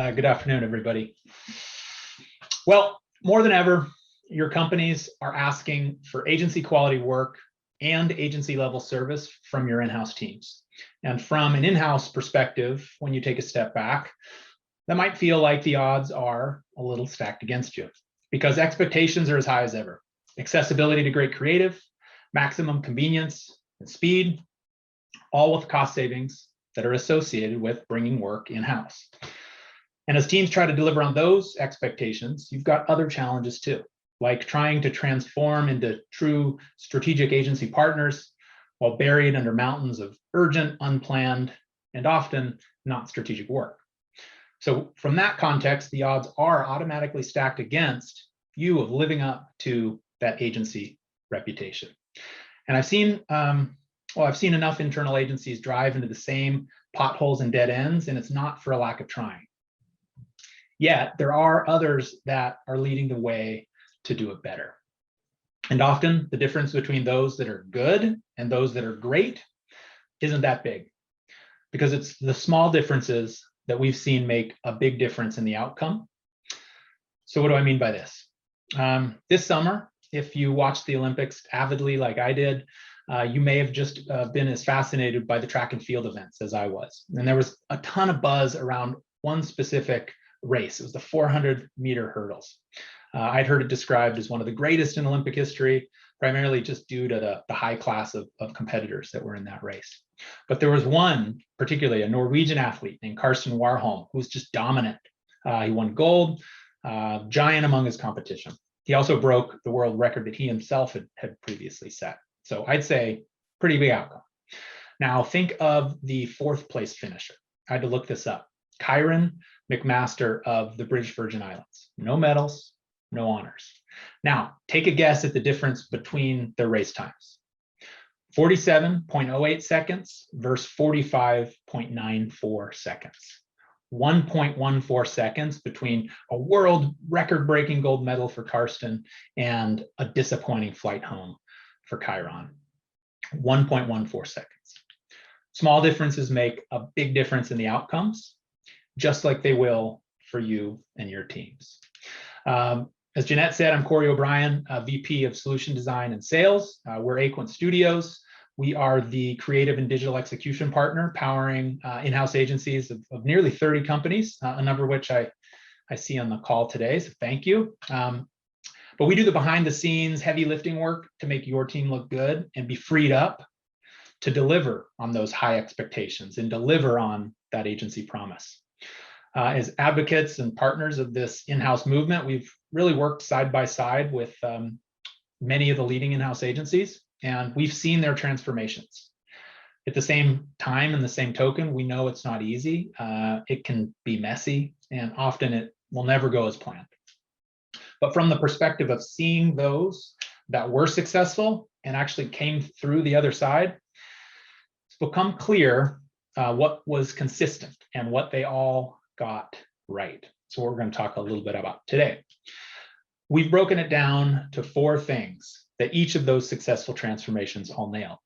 Good afternoon, everybody. Well, more than ever, your companies are asking for agency quality work and agency level service from your in-house teams. And from an in-house perspective, when you take a step back, that might feel like the odds are a little stacked against you because expectations are as high as ever. Accessibility to great creative, maximum convenience and speed, all with cost savings that are associated with bringing work in-house. And as teams try to deliver on those expectations, you've got other challenges too, like trying to transform into true strategic agency partners while buried under mountains of urgent, unplanned, and often not strategic work. So from that context, the odds are automatically stacked against you of living up to that agency reputation. And I've seen enough internal agencies drive into the same potholes and dead ends, and it's not for a lack of trying. Yet there are others that are leading the way to do it better. And often the difference between those that are good and those that are great isn't that big, because it's the small differences that we've seen make a big difference in the outcome. So what do I mean by this? This summer, if you watched the Olympics avidly like I did, you may have just been as fascinated by the track and field events as I was. And there was a ton of buzz around one specific race. It was the 400-meter hurdles. I'd heard it described as one of the greatest in Olympic history, primarily just due to the high class of competitors that were in that race. But there was one, particularly a Norwegian athlete named Karsten Warholm, who was just dominant. He won gold, giant among his competition. He also broke the world record that he himself had previously set. So I'd say pretty big outcome. Now think of the fourth place finisher. I had to look this up. Kyron McMaster of the British Virgin Islands. No medals, no honors. Now, take a guess at the difference between their race times. 47.08 seconds versus 45.94 seconds. 1.14 seconds between a world record-breaking gold medal for Karsten and a disappointing flight home for Kyron. 1.14 seconds. Small differences make a big difference in the outcomes, just like they will for you and your teams. As Jeanette said, I'm Corey O'Brien, VP of Solution Design and Sales. We're Aquent Studios. We are the creative and digital execution partner powering in-house agencies of nearly 30 companies, a number of which I see on the call today, so thank you. But we do the behind the scenes heavy lifting work to make your team look good and be freed up to deliver on those high expectations and deliver on that agency promise. As advocates and partners of this in-house movement, we've really worked side by side with many of the leading in-house agencies, and we've seen their transformations. At the same time, in the same token, we know it's not easy. It can be messy, and often it will never go as planned. But from the perspective of seeing those that were successful and actually came through the other side, it's become clear what was consistent and what they all got right. So we're going to talk a little bit about today. We've broken it down to 4 things that each of those successful transformations all nail.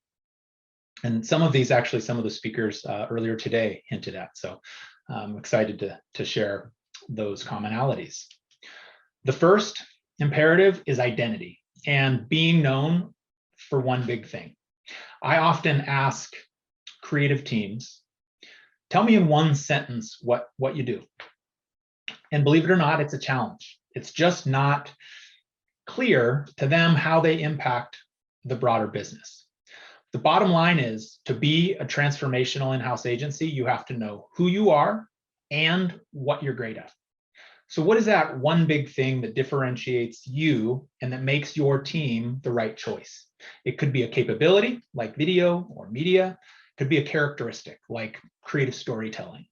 And some of these, actually, some of the speakers earlier today hinted at. So I'm excited to share those commonalities. The first imperative is identity and being known for one big thing. I often ask creative teams, tell me in one sentence what you do. And believe it or not, it's a challenge. It's just not clear to them how they impact the broader business. The bottom line is, to be a transformational in-house agency, you have to know who you are and what you're great at. So what is that one big thing that differentiates you and that makes your team the right choice? It could be a capability like video or media. It could be a characteristic like creative storytelling.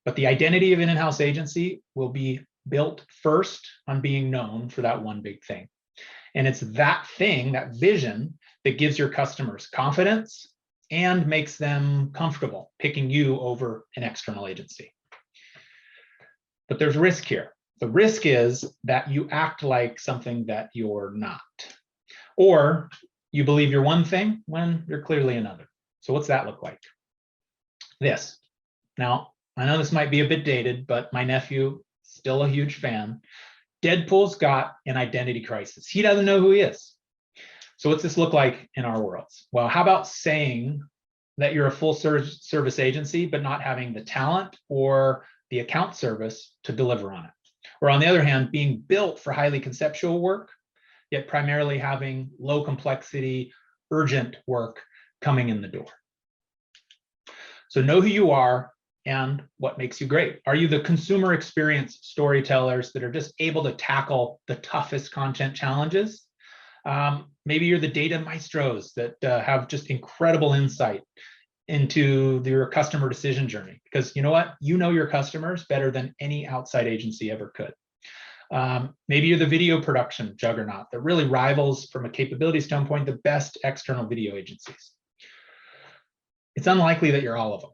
But the identity of an in-house agency will be built first on being known for that one big thing. And it's that thing, that vision, that gives your customers confidence and makes them comfortable picking you over an external agency. But there's risk here. The risk is that you act like something that you're not, or you believe you're one thing when you're clearly another. So what's that look like? This. Now, I know this might be a bit dated, but my nephew, still a huge fan. Deadpool's got an identity crisis. He doesn't know who he is. So what's this look like in our worlds? Well, how about saying that you're a full service agency, but not having the talent or the account service to deliver on it? Or on the other hand, being built for highly conceptual work, yet primarily having low complexity, urgent work coming in the door. So know who you are and what makes you great. Are you the consumer experience storytellers that are just able to tackle the toughest content challenges? Maybe you're the data maestros that have just incredible insight into your customer decision journey, because you know what? You know your customers better than any outside agency ever could. Maybe you're the video production juggernaut that really rivals, from a capability standpoint, the best external video agencies. It's unlikely that you're all of them,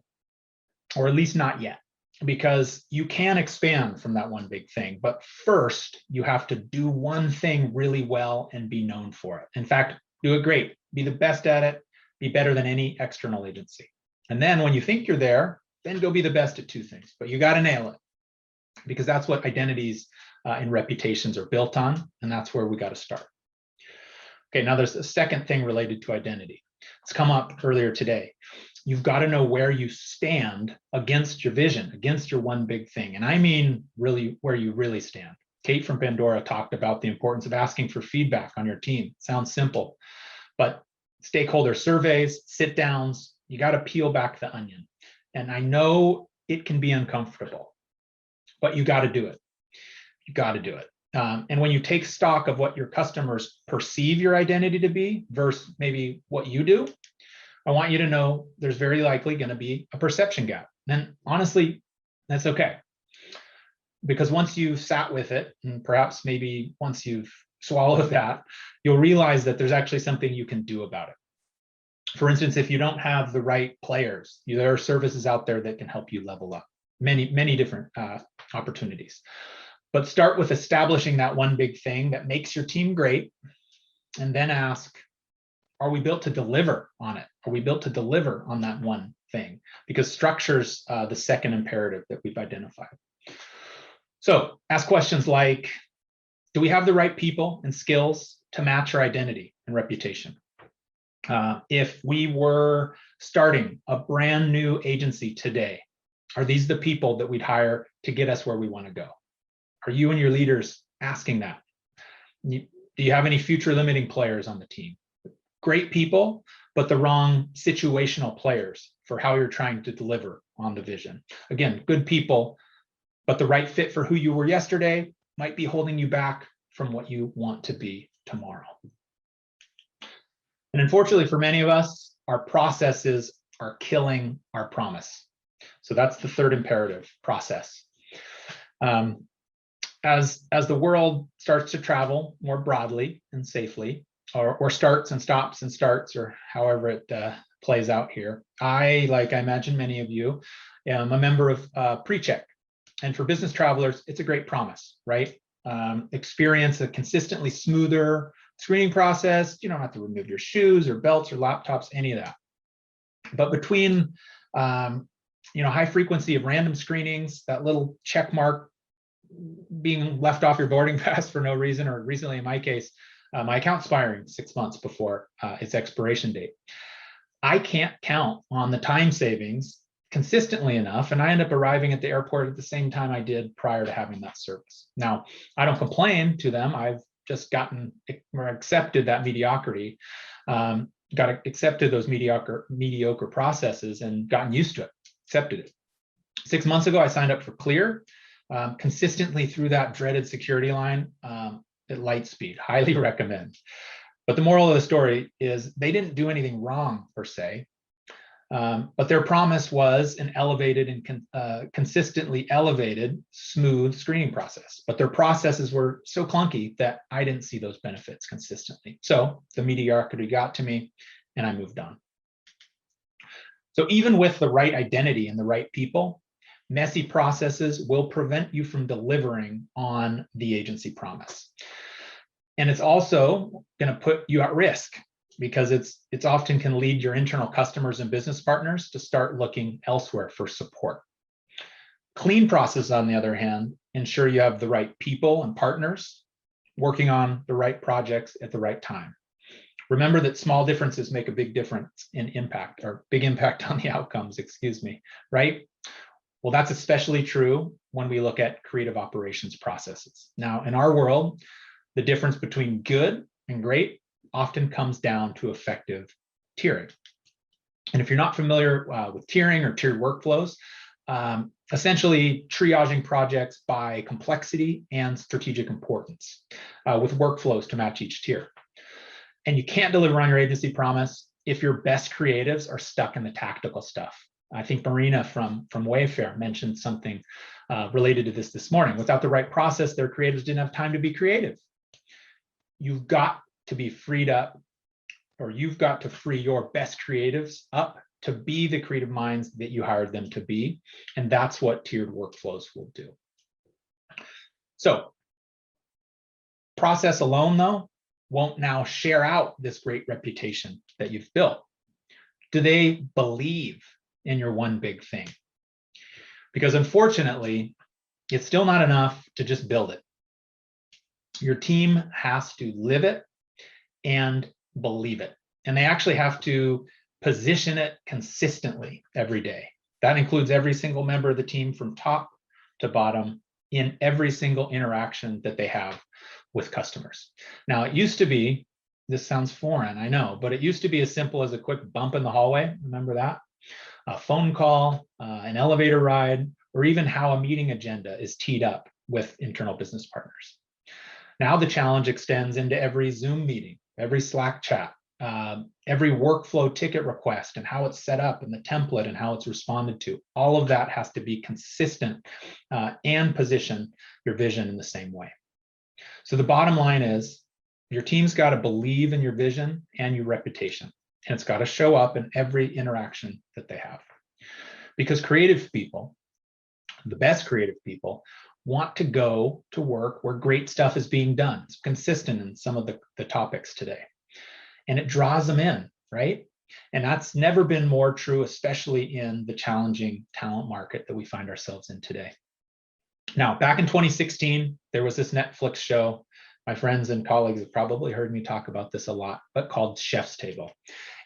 or at least not yet, because you can expand from that one big thing. But first, you have to do one thing really well and be known for it. In fact, do it great, be the best at it, be better than any external agency. And then when you think you're there, then go be the best at two things. But you got to nail it, because that's what identities and reputations are built on. And that's where we got to start. Okay, now there's a second thing related to identity. It's come up earlier today. You've got to know where you stand against your vision, against your one big thing. And I mean really where you really stand. Kate from Pandora talked about the importance of asking for feedback on your team. Sounds simple, but stakeholder surveys, sit downs, you got to peel back the onion. And I know it can be uncomfortable, but you got to do it. You got to do it. And when you take stock of what your customers perceive your identity to be versus maybe what you do, I want you to know there's very likely going to be a perception gap. And honestly, that's okay. Because once you've sat with it, and perhaps maybe once you've swallowed that, you'll realize that there's actually something you can do about it. For instance, if you don't have the right players, there are services out there that can help you level up. Many different opportunities. But start with establishing that one big thing that makes your team great, and then ask, are we built to deliver on it? Are we built to deliver on that one thing? Because structure's the second imperative that we've identified. So ask questions like, do we have the right people and skills to match our identity and reputation? If we were starting a brand new agency today, are these the people that we'd hire to get us where we want to go? Are you and your leaders asking that? Do you have any future limiting players on the team? Great people, but the wrong situational players for how you're trying to deliver on the vision. Again, good people, but the right fit for who you were yesterday might be holding you back from what you want to be tomorrow. And unfortunately for many of us, our processes are killing our promise. So that's the third imperative, process. As the world starts to travel more broadly and safely, or starts and stops and starts, or however it plays out here, like I imagine many of you, am a member of PreCheck. And for business travelers, it's a great promise, right? Experience a consistently smoother screening process. You don't have to remove your shoes or belts or laptops, any of that. But between high frequency of random screenings, that little check mark being left off your boarding pass for no reason, or recently in my case, my account expiring 6 months before its expiration date, I can't count on the time savings consistently enough, and I end up arriving at the airport at the same time I did prior to having that service. Now, I don't complain to them. I've just gotten or accepted that mediocrity, accepted those mediocre processes and gotten used to it, accepted it. 6 months ago, I signed up for Clear, consistently through that dreaded security line at light speed. Highly recommend. But the moral of the story is they didn't do anything wrong per se, but their promise was an elevated and consistently elevated, smooth screening process. But their processes were so clunky that I didn't see those benefits consistently. So the mediocrity got to me, and I moved on. So even with the right identity and the right people, messy processes will prevent you from delivering on the agency promise. And it's also going to put you at risk, because it's often can lead your internal customers and business partners to start looking elsewhere for support. Clean processes, on the other hand, ensure you have the right people and partners working on the right projects at the right time. Remember that small differences make a big difference in impact, or big impact on the outcomes, excuse me, right? Well, that's especially true when we look at creative operations processes. Now, in our world, the difference between good and great often comes down to effective tiering. And if you're not familiar with tiering or tiered workflows, essentially triaging projects by complexity and strategic importance with workflows to match each tier. And you can't deliver on your agency promise if your best creatives are stuck in the tactical stuff. I think Marina from Wayfair mentioned something related to this morning. Without the right process, their creatives didn't have time to be creative. You've got to be freed up, or you've got to free your best creatives up to be the creative minds that you hired them to be. And that's what tiered workflows will do. So process alone, though, won't now share out this great reputation that you've built. Do they believe in your one big thing? Because unfortunately, it's still not enough to just build it. Your team has to live it and believe it. And they actually have to position it consistently every day. That includes every single member of the team from top to bottom in every single interaction that they have with customers. Now, it used to be, this sounds foreign, I know, but it used to be as simple as a quick bump in the hallway. Remember that? A phone call, an elevator ride, or even how a meeting agenda is teed up with internal business partners. Now the challenge extends into every Zoom meeting, every Slack chat, every workflow ticket request and how it's set up and the template and how it's responded to. All of that has to be consistent and position your vision in the same way. So the bottom line is your team's got to believe in your vision and your reputation, and it's got to show up in every interaction that they have. Because creative people, the best creative people, want to go to work where great stuff is being done. It's consistent in some of the topics today. And it draws them in, right? And that's never been more true, especially in the challenging talent market that we find ourselves in today. Now, back in 2016, there was this Netflix show. My friends and colleagues have probably heard me talk about this a lot, but called Chef's Table.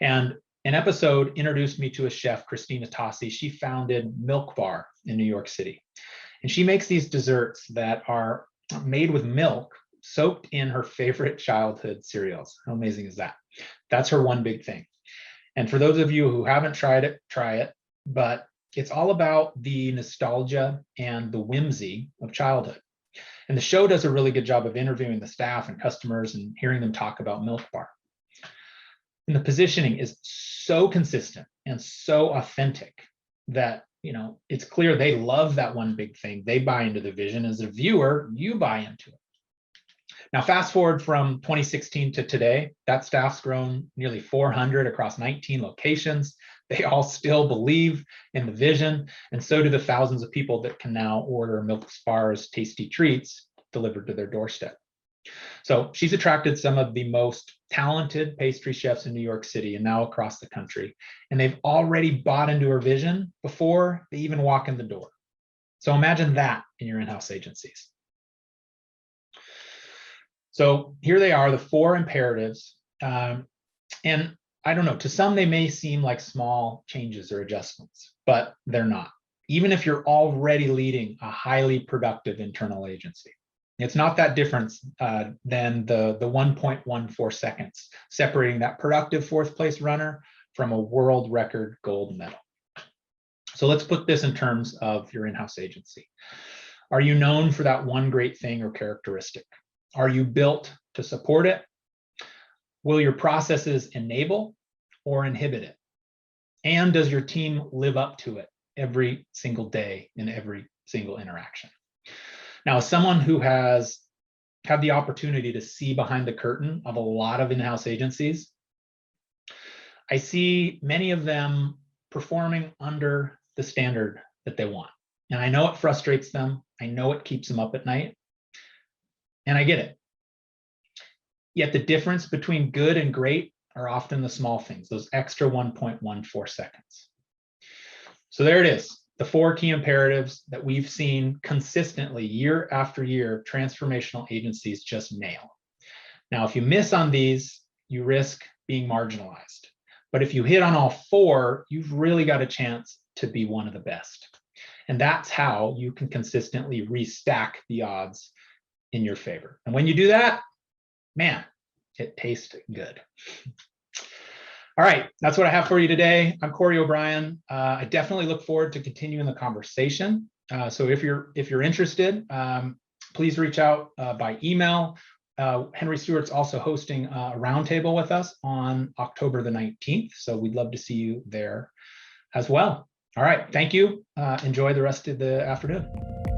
And an episode introduced me to a chef, Christina Tossi. She founded Milk Bar in New York City. And she makes these desserts that are made with milk soaked in her favorite childhood cereals. How amazing is that? That's her one big thing. And for those of you who haven't tried it, try it. But it's all about the nostalgia and the whimsy of childhood. And the show does a really good job of interviewing the staff and customers and hearing them talk about Milk Bar. And the positioning is so consistent and so authentic that, it's clear they love that one big thing. They buy into the vision. As a viewer, you buy into it. Now, fast forward from 2016 to today, that staff's grown nearly 400 across 19 locations. They all still believe in the vision, and so do the thousands of people that can now order Milk Bar's tasty treats delivered to their doorstep. So she's attracted some of the most talented pastry chefs in New York City and now across the country, and they've already bought into her vision before they even walk in the door. So imagine that in your in-house agencies. So here they are, the 4 imperatives. And I don't know, to some they may seem like small changes or adjustments, but they're not. Even if you're already leading a highly productive internal agency, it's not that different than the 1.14 seconds separating that productive 4th place runner from a world record gold medal. So let's put this in terms of your in-house agency. Are you known for that one great thing or characteristic? Are you built to support it? Will your processes enable or inhibit it? And does your team live up to it every single day in every single interaction? Now, as someone who has had the opportunity to see behind the curtain of a lot of in-house agencies, I see many of them performing under the standard that they want. And I know it frustrates them. I know it keeps them up at night. And I get it. Yet the difference between good and great are often the small things, those extra 1.14 seconds. So there it is, the 4 key imperatives that we've seen consistently year after year transformational agencies just nail. Now, if you miss on these, you risk being marginalized. But if you hit on all 4, you've really got a chance to be one of the best. And that's how you can consistently restack the odds in your favor. And when you do that, man, it tastes good. All right, that's what I have for you today. I'm Corey O'Brien. I definitely look forward to continuing the conversation. So if you're interested, please reach out by email. Henry Stewart's also hosting a roundtable with us on October the 19th. So we'd love to see you there as well. All right, thank you. Enjoy the rest of the afternoon.